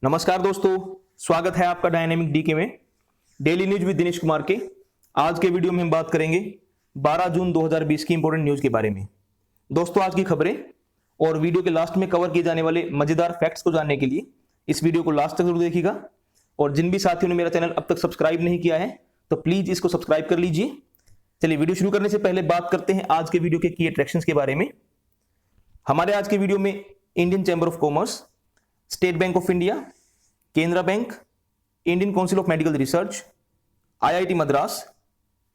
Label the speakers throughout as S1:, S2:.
S1: नमस्कार दोस्तों, स्वागत है आपका डायनेमिक डीके में daily news with Dinesh Kumar के। आज के वीडियो में हम बात करेंगे 12 जून 2020 की इंपॉर्टेंट न्यूज के बारे में। दोस्तों, आज की खबरें और वीडियो के लास्ट में कवर किए जाने वाले मजेदार फैक्ट्स को जानने के लिए इस वीडियो को लास्ट तक जरूर देखिएगा। और जिन भी साथियों ने मेरा चैनल अब तक सब्सक्राइब नहीं किया है तो प्लीज इसको सब्सक्राइब कर लीजिए। चलिए, वीडियो शुरू करने से पहले बात करते हैं आज के वीडियो के की अट्रैक्शंस के बारे में। हमारे आज के वीडियो में Indian chamber of commerce, state bank of India, Canara bank, Indian Council of Medical research, IIT Madras,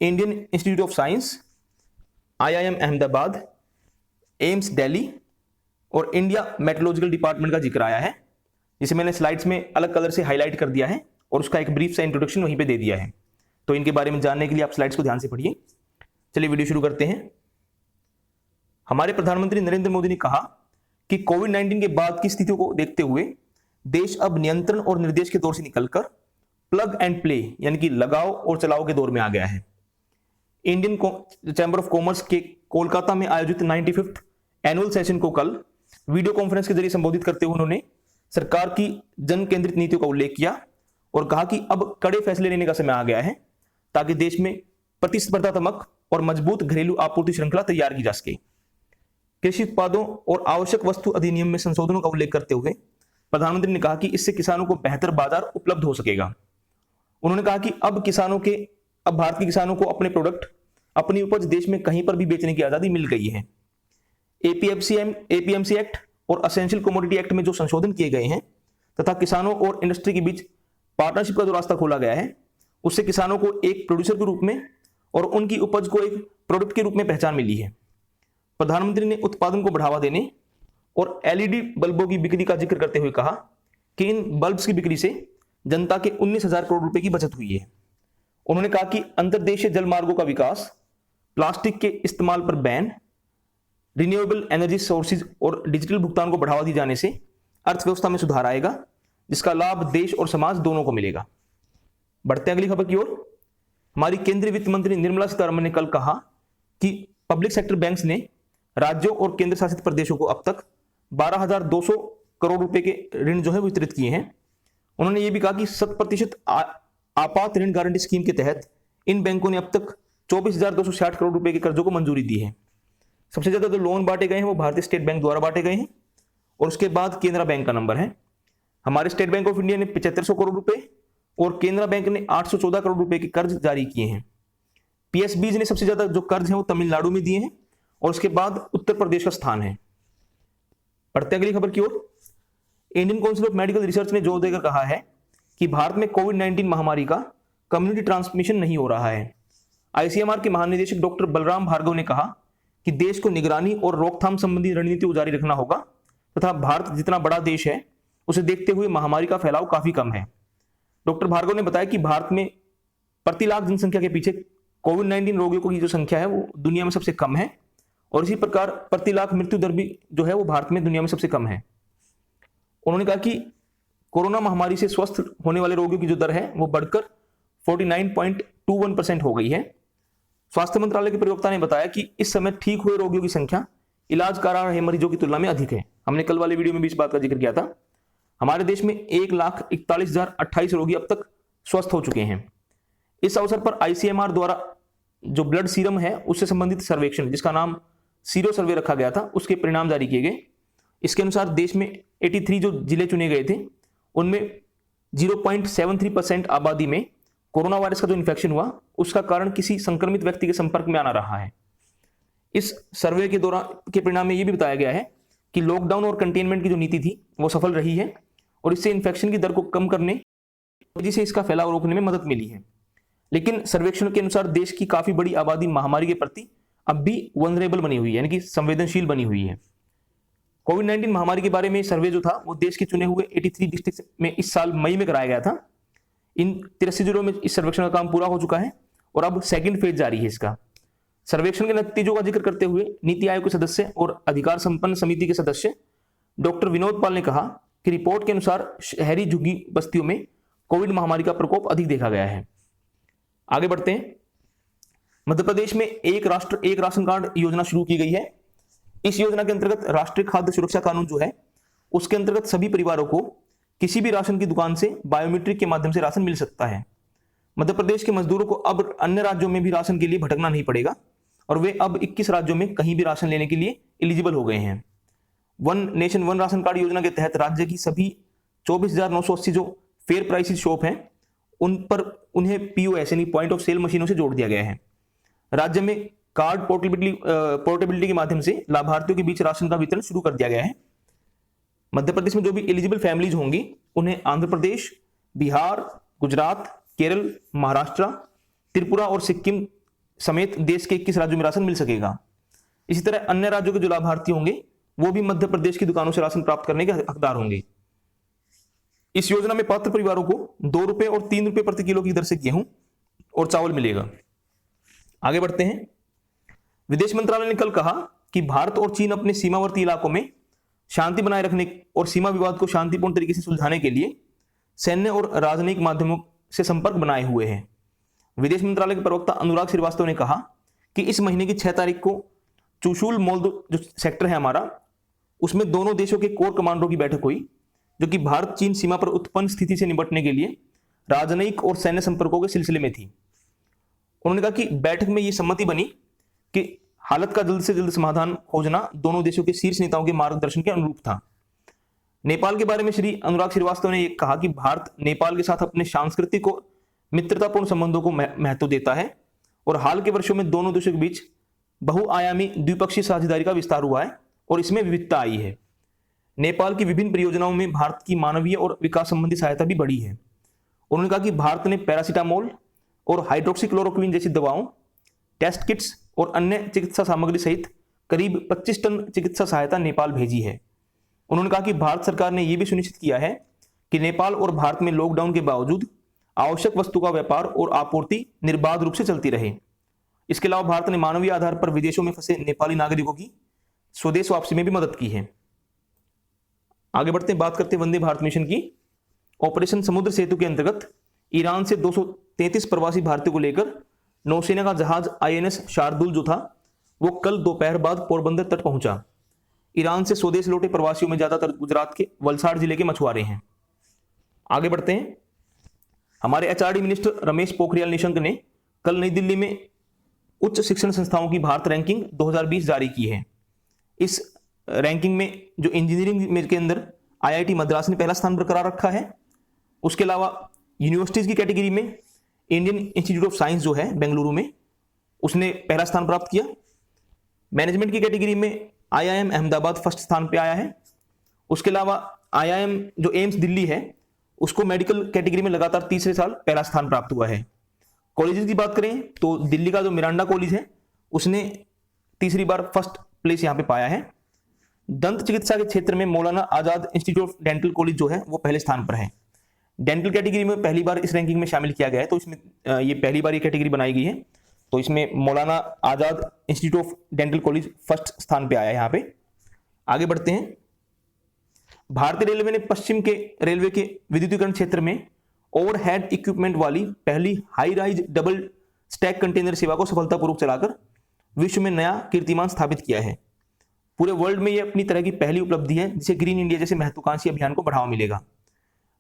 S1: Indian institute of science, IIM Ahmedabad, AIIMS Delhi और इंडिया मेट्रोलॉजिकल डिपार्टमेंट का जिक्र आया है, जिसे मैंने स्लाइड्स में अलग कलर से हाईलाइट कर दिया है और उसका एक ब्रीफ सा इंट्रोडक्शन वहीं पे दे दिया है। तो इनके बारे में जानने के लिए आप स्लाइड्स को ध्यान से पढ़िए। चलिए वीडियो शुरू करते हैं। हमारे प्रधानमंत्री नरेंद्र मोदी ने कहा कि कोविड-19 के बाद की स्थितियों को देखते हुए देश अब नियंत्रण और निर्देश के दौर से निकलकर प्लग एंड प्ले यानी कि लगाओ और चलाओ के दौर में आ गया है। इंडियन चैम्बर ऑफ कॉमर्स के कोलकाता में आयोजित 95th एनुअल सेशन को कल वीडियो कॉन्फ्रेंस के जरिए संबोधित करते हुए उन्होंने सरकार की जन केंद्रित नीतियों का उल्लेख किया और कहा कि अब कड़े फैसले लेने का समय आ गया है ताकि देश में प्रतिस्पर्धात्मक और मजबूत घरेलू आपूर्ति श्रृंखला तैयार की जा सके। कृषि उत्पादों और आवश्यक वस्तु अधिनियम में संशोधनों का उल्लेख करते हुए प्रधानमंत्री ने कहा कि इससे किसानों को बेहतर बाजार उपलब्ध हो सकेगा। उन्होंने कहा कि अब भारत के किसानों को अपने प्रोडक्ट, अपनी उपज देश में कहीं पर भी बेचने की आजादी मिल गई है। एपीएमसी एक्ट और असेंशियल कमोडिटी एक्ट में जो संशोधन किए गए हैं तथा किसानों और इंडस्ट्री के बीच पार्टनरशिप का जो रास्ता खोला गया है, उससे किसानों को एक प्रोड्यूसर के रूप में और उनकी उपज को एक प्रोडक्ट के रूप में पहचान मिली है। प्रधानमंत्री ने उत्पादन को बढ़ावा देने और एलईडी बल्बों की बिक्री का जिक्र करते हुए कहा कि इन बल्ब्स की बिक्री से जनता के 19,000 करोड़ रुपए की बचत हुई है। उन्होंने कहा कि अंतर्देशीय जल मार्गों का विकास, प्लास्टिक के इस्तेमाल पर बैन, रिन्यूएबल एनर्जी सोर्सेज और डिजिटल भुगतान को बढ़ावा दिए जाने से अर्थव्यवस्था में सुधार आएगा, जिसका लाभ देश और समाज दोनों को मिलेगा। बढ़ते हैं अगली खबर की ओर। हमारी केंद्रीय वित्त मंत्री निर्मला सीतारमण ने कल कहा कि पब्लिक सेक्टर बैंक्स ने राज्यों और केंद्र शासित प्रदेशों को अब तक 12,200 करोड़ रुपए के ऋण जो है वितरित किए हैं। उन्होंने ये भी कहा कि 100% आपात ऋण गारंटी स्कीम के तहत इन बैंकों ने अब तक 24,260 करोड़ रुपए के कर्जों को मंजूरी दी है। सबसे ज्यादा जो लोन बांटे गए हैं वो भारतीय स्टेट बैंक द्वारा बांटे गए हैं और उसके बाद केनरा बैंक का नंबर है। हमारे स्टेट बैंक ऑफ इंडिया ने 7500 करोड़ रुपए और केनरा बैंक ने 814 करोड़ रुपए के कर्ज जारी किए हैं। पीएसबीज ने सबसे ज्यादा जो कर्ज है वो तमिलनाडु में दिए हैं और उसके बाद उत्तर प्रदेश का स्थान है। बढ़ते अगली खबर की ओर। Indian Council of Medical Research ने जोर देकर कहा है कि भारत में कोविड-19 महामारी का कम्युनिटी ट्रांसमिशन नहीं हो रहा है। आईसीएमआर के महानिदेशक डॉक्टर बलराम भार्गव ने कहा कि देश को निगरानी और रोकथाम संबंधी रणनीति को जारी रखना होगा तथा भारत जितना बड़ा देश है उसे देखते हुए महामारी का फैलाव काफी कम है। डॉक्टर भार्गव ने बताया कि भारत में प्रति लाख जनसंख्या के पीछे कोविड-19 रोगियों की जो संख्या है वो दुनिया में सबसे कम है और इसी प्रकार प्रति लाख मृत्यु दर भी जो है वो भारत में दुनिया में सबसे कम है। उन्होंने कहा कि कोरोना महामारी से स्वस्थ होने वाले रोगियों की जो दर है वो बढ़कर 49.21% हो गई है। स्वास्थ्य मंत्रालय के प्रवक्ता ने बताया कि इस समय ठीक हुए रोगियों की संख्या इलाज करा रहे मरीजों की तुलना में अधिक है। हमने कल वाले वीडियो में भी इस बात का जिक्र किया था। हमारे देश में 1,41,028 रोगी अब तक स्वस्थ हो चुके हैं। इस अवसर पर आईसीएमआर द्वारा जो ब्लड सीरम है उससे संबंधित सर्वेक्षण, जिसका नाम सीरो सर्वे रखा गया था, उसके परिणाम जारी किए गए। इसके अनुसार देश में 83 जो जिले चुने गए थे उनमें 0.73% आबादी में कोरोना वायरस का जो इन्फेक्शन हुआ उसका कारण किसी संक्रमित व्यक्ति के संपर्क में आना रहा है। इस सर्वे के दौरान के परिणाम में यह भी बताया गया है कि लॉकडाउन और कंटेनमेंट की जो नीति थी वो सफल रही है और इससे इन्फेक्शन की दर को कम करने वजह से इसका फैलाव रोकने में मदद मिली है। लेकिन सर्वेक्षण के अनुसार देश की काफी बड़ी आबादी महामारी के प्रति अब भी वनरेबल बनी हुई है, यानी कि संवेदनशील बनी हुई है। कोविड-19 महामारी के बारे में सर्वे जो था वो देश के चुने हुए 83 डिस्ट्रिक्ट में इस साल मई में कराया गया था। इन 83 जिलों में इस सर्वेक्षण का काम पूरा हो चुका है और अब सेकंड फेज जारी है इसका। सर्वेक्षण के नतीजों का जिक्र करते हुए नीति आयोग के सदस्य और अधिकार संपन्न समिति के सदस्य डॉक्टर विनोद पाल ने कहा कि रिपोर्ट के अनुसार शहरी झुग्गी बस्तियों में कोविड महामारी का प्रकोप अधिक देखा गया है। आगे बढ़ते हैं। मध्य प्रदेश में एक राष्ट्र एक राशन कार्ड योजना शुरू की गई है। इस योजना के अंतर्गत राष्ट्रीय खाद्य सुरक्षा कानून जो है उसके अंतर्गत सभी परिवारों को किसी भी राशन की दुकान से बायोमेट्रिक के माध्यम से राशन मिल सकता है। मध्य प्रदेश के मजदूरों को अब अन्य राज्यों में भी राशन के लिए भटकना नहीं पड़ेगा और वे अब 21 राज्यों में कहीं भी राशन लेने के लिए एलिजिबल हो गए हैं। One nation one ration card योजना के तहत राज्य की सभी 24,980 जो फेयर प्राइसेस शॉप हैं उन पर उन्हें POS यानी पॉइंट ऑफ सेल मशीनों से जोड़ दिया गया है। राज्य में कार्ड पोर्टेबिलिटी के माध्यम से लाभार्थियों के बीच राशन का वितरण शुरू कर दिया गया है। मध्य प्रदेश में जो भी एलिजिबल फैमिलीज होंगी उन्हें आंध्र प्रदेश, बिहार, गुजरात, केरल, महाराष्ट्र, त्रिपुरा और सिक्किम समेत देश के 21 राज्यों में राशन मिल सकेगा। इसी तरह अन्य राज्यों के जो लाभार्थी होंगे वो भी मध्य प्रदेश की दुकानों से राशन प्राप्त करने के हकदार होंगे। इस योजना में पात्र परिवारों को 2 रुपए और 3 रुपए प्रति किलो की दर से गेहूं और चावल मिलेगा। आगे बढ़ते हैं। विदेश मंत्रालय ने कल कहा कि भारत और चीन अपने सीमावर्ती इलाकों में शांति बनाए रखने और सीमा विवाद को शांतिपूर्ण तरीके से सुलझाने के लिए सैन्य और राजनयिक माध्यमों से संपर्क बनाए हुए हैं। विदेश मंत्रालय के प्रवक्ता अनुराग श्रीवास्तव ने कहा कि इस महीने की 6 तारीख को चुशूल मोल्दो जो सेक्टर है हमारा, उसमें दोनों देशों के कोर कमांडरों की बैठक हुई जो कि भारत चीन सीमा पर उत्पन्न स्थिति से निपटने के लिए राजनयिक और सैन्य संपर्कों के सिलसिले में थी। उन्होंने कहा कि बैठक में यह सहमति बनी कि हालत का जल्द से जल्द समाधान खोजना दोनों देशों के शीर्ष नेताओं के मार्गदर्शन के अनुरूप था। नेपाल के बारे में श्री अनुराग श्रीवास्तव ने कहा कि भारत नेपाल के साथ अपने सांस्कृतिक और मित्रतापूर्ण संबंधों को महत्व देता है और हाल के वर्षों में दोनों देशों के बीच बहुआयामी द्विपक्षीय साझेदारी का विस्तार हुआ है और इसमें विविधता आई है। नेपाल की विभिन्न परियोजनाओं में भारत की मानवीय और विकास संबंधी सहायता भी बढ़ी है। उन्होंने कहा कि भारत ने पैरासीटामोल और हाइड्रोक्सीक्लोरोक्विन जैसी दवाओं, टेस्ट किट्स और अन्य चिकित्सा सामग्री सहित करीब 25 टन चिकित्सा सहायता नेपाल भेजी है। उन्होंने कहा कि भारत सरकार ने यह भी सुनिश्चित किया है कि नेपाल और भारत में लॉकडाउन के बावजूद आवश्यक वस्तु का व्यापार और आपूर्ति निर्बाध रूप से चलती रहे। इसके अलावा भारत ने मानवीय आधार पर विदेशों में फंसे नेपाली नागरिकों की स्वदेश वापसी में भी मदद की है। आगे बढ़ते हैं, बात करते हैं वंदे भारत मिशन की। ऑपरेशन समुद्र सेतु के अंतर्गत ईरान से 233 प्रवासी भारतीयों को लेकर नौसेना का जहाज INS शार्दुल जो था वो कल दोपहर बाद पोरबंदर तट पहुंचा। ईरान से स्वदेश लौटे प्रवासियों में ज्यादातर गुजरात के वलसाड़ जिले के मछुआरे हैं। आगे बढ़ते हैं। हमारे HRD मिनिस्टर रमेश पोखरियाल निशंक ने कल नई दिल्ली में उच्च शिक्षण संस्थाओं की भारत रैंकिंग 2020 जारी की है। इस रैंकिंग में जो इंजीनियरिंग के अंदर IIT मद्रास ने पहला स्थान बरकरार रखा है। उसके अलावा यूनिवर्सिटीज की कैटेगरी में इंडियन इंस्टीट्यूट ऑफ साइंस जो है बेंगलुरु में उसने पहला स्थान प्राप्त किया। मैनेजमेंट की कैटेगरी में IIM अहमदाबाद फर्स्ट स्थान पे आया है। उसके अलावा IIM जो एम्स दिल्ली है उसको मेडिकल कैटेगरी में लगातार तीसरे साल पहला स्थान प्राप्त हुआ है। कॉलेजेस की बात करें तो दिल्ली का जो मिरांडा कॉलेज है उसने तीसरी बार फर्स्ट प्लेस यहाँ पे पाया है। दंत चिकित्सा के क्षेत्र में मौलाना Azad Institute of Dental college जो है वो पहले स्थान पर है। डेंटल कैटेगरी में पहली बार इस रैंकिंग में शामिल किया गया है, तो इसमें ये पहली बार ये कैटेगरी बनाई गई है, तो इसमें Maulana Azad Institute of Dental College first स्थान पे आया है यहाँ पे। आगे बढ़ते हैं। भारतीय रेलवे ने पश्चिम के रेलवे के विद्युतीकरण क्षेत्र में ओवरहेड इक्विपमेंट वाली पहली high rise double stack container सेवा को सफलतापूर्वक चलाकर विश्व में नया कीर्तिमान स्थापित किया है। पूरे वर्ल्ड में यह अपनी तरह की पहली उपलब्धि है जिसे ग्रीन इंडिया जैसे महत्वाकांक्षी अभियान को बढ़ावा मिलेगा।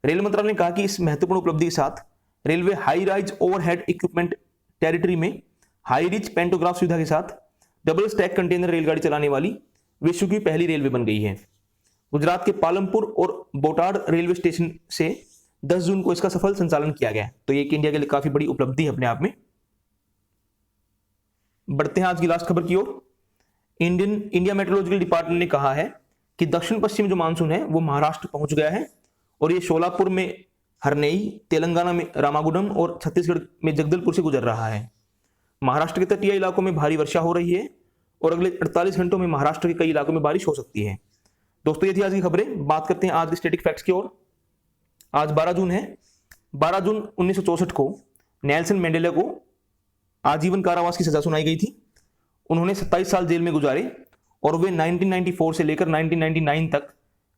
S1: रेल मंत्रालय ने कहा कि इस महत्वपूर्ण उपलब्धि के साथ railway high rise overhead equipment territory में हाई रिच पेंटोग्राफ सुविधा के साथ डबल स्टैक कंटेनर रेलगाड़ी चलाने वाली विश्व की पहली रेलवे बन गई है। गुजरात के पालमपुर और बोटाड रेलवे स्टेशन से 10 जून को इसका सफल संचालन किया गया, तो ये इंडिया के लिए काफी बड़ी उपलब्धि है अपने आप में। बढ़ते हैं आज की लास्ट खबर की ओर। इंडिया मेट्रोलॉजिकल डिपार्टमेंट ने कहा है कि दक्षिण पश्चिम जो मानसून है वो महाराष्ट्र पहुंच गया है और ये शोलापुर में हरनेई, तेलंगाना में रामागुडम और छत्तीसगढ़ में जगदलपुर से गुजर रहा है। महाराष्ट्र के तटीय इलाकों में भारी वर्षा हो रही है और अगले 48 घंटों में महाराष्ट्र के कई इलाकों में बारिश हो सकती है। दोस्तों ये थी आज की खबरें। बात करते हैं आज के स्टैटिक फैक्ट्स की ओर। आज 12 जून है। 12 जून 1964 को नेल्सन मंडेला को आजीवन कारावास की सजा सुनाई गई थी। उन्होंने 27 साल जेल में गुजारे और वे 1994 से लेकर 1999 तक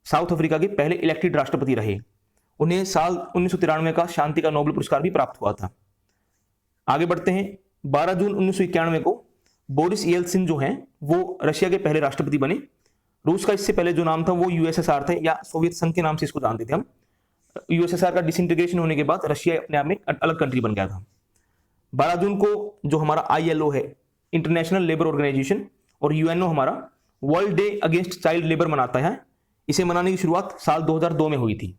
S1: साउथ अफ्रीका के पहले इलेक्टेड राष्ट्रपति रहे। उन्हें साल 1993 का शांति का नोबेल पुरस्कार भी प्राप्त हुआ था। आगे बढ़ते हैं। 12 जून 1991 को बोरिस येल्त्सिन जो हैं वो रशिया के पहले राष्ट्रपति बने। रूस का इससे पहले जो नाम था वो USSR थे या सोवियत संघ के नाम से इसको जानते थे हम। यूएसएसआर का डिसइंटीग्रेशन होने के बाद रशिया अपने आप में अलग कंट्री बन गया था। 12 जून को जो हमारा आईएलओ है, इंटरनेशनल लेबर ऑर्गेनाइजेशन, और यूएनओ हमारा world day against child labour मनाता है। इसे मनाने की शुरुआत साल 2002 में हुई थी।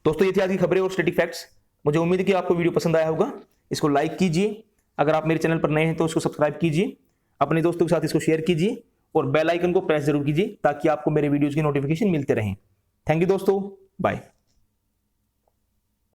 S1: दोस्तों, ये थी आज की खबरें और स्टैटिक फैक्ट्स। मुझे उम्मीद है कि आपको वीडियो पसंद आया होगा। इसको लाइक कीजिए, अगर आप मेरे चैनल पर नए हैं तो इसको सब्सक्राइब कीजिए, अपने दोस्तों के साथ इसको शेयर कीजिए और बेल आइकन को प्रेस जरूर कीजिए ताकि आपको मेरे वीडियोज की नोटिफिकेशन मिलते रहें। थैंक यू दोस्तों, बाय।